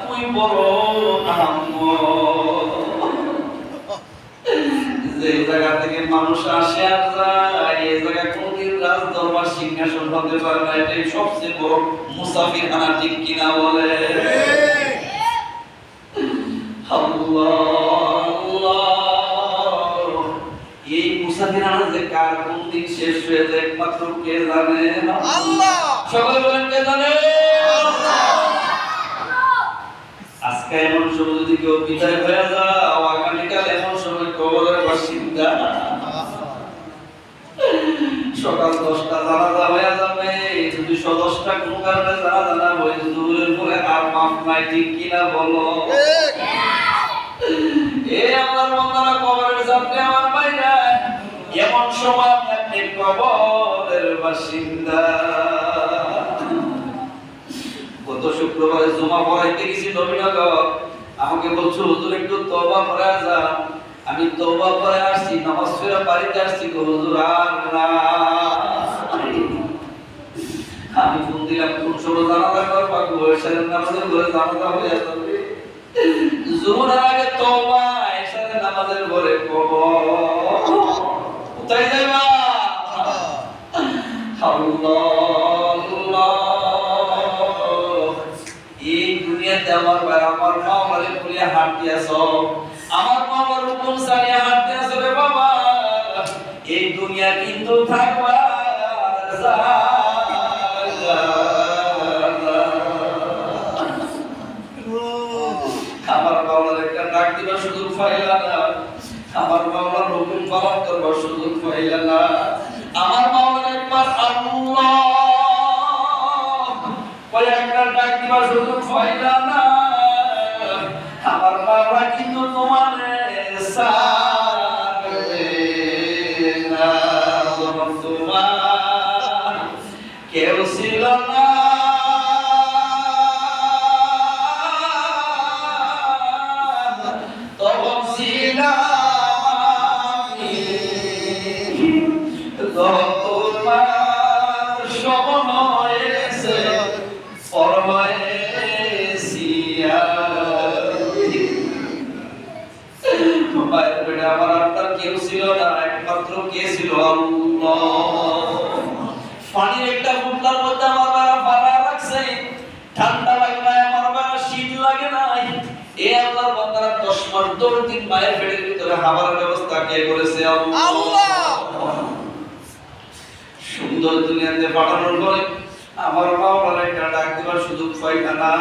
তুই বড় যে জায়গা থেকে মানুষ আসে আর যায়, এই জায়গা কোনদিন রাজ দরবার সিংহাসন হতে পারে না। এটাই সবচেয়ে বড় মুসাফির খানা, ঠিক কিনা বলে? এই মুসাফিরখানা যে কার কোন দিন শেষ হয়ে যায় একমাত্র কে জানে? আল্লাহ। সকলে বলেন কে জানে? আজকে এমন সময় যদি কেউ বিদায় হয়ে যায়, আগামীকাল এমন সময় কবরের বাসিন্দা সকাল 10টা জানাজা হয়ে যাবে, যদি 10টা কোন কারণে জানাজা হয়ে জোরের পরে আর মাফ নাই, ঠিক কিনা বলো? আল্লাহর বান্দারা কবরের সামনে আমার ভাইরা, এমন সময় আপনি কবরের বাসিন্দা। গত শুক্রবারে জুমা পড়াইতে গেছি নবীনগর, আমাকে বলছো হুজুর একটু তওবা করে যা। আমি তওবা করে আসছি, নামাজ পড়ে বাড়িতে আসছি, হুজুর আর না। আমি ফোন দিলাম কোন সময় জানাজা করবা, গোয়েশার নামাজের ঘরে জানাজা হয়ে যাবে, জোহরের আগে তওবা, এশারের নামাজের ঘরে কবর। কোথায় যাইবা? আল্লাহ। এই দুনিয়াতে আমার ভাই, আমার মা বলে বলিয়া হাত দিয়াছ, আমার মা বলে কোন সারিয়া হাত দিয়াছ রে বাবা। এই দুনিয়া কিন্তু থাকবা আমার বাবার একটা ডাক দিবার সুযোগ পাইলা না, আমার বাবার হুকুম পালন করবার সুযোগ পাইলা না, আমার বাবার একবার আল্লাহ কয়েকটা ডাক দিবার সুযোগ পাইলা না। আমার বাবা কিন্তু তোমার তোমার কেউ ছিল না, আমার আপনার কেউ ছিল না, একমাত্র কে ছিল? আল্লাহ। পানির একটা বুটলার মধ্যে আমার বাবা পাড়া রাখছে, ঠান্ডা লাগে না, আমার বাবা শীত লাগে না। এই আল্লাহর বান্দারা 10 মাস 10 দিন মায়ের পেটের ভিতরে হাওয়ার ব্যবস্থা কে করেছে? আল্লাহ। সুন্দর দুনিয়াতে পাঠানোর পরে আমার বাবার একটা ডাক দিবার সুযোগ পাইলা না।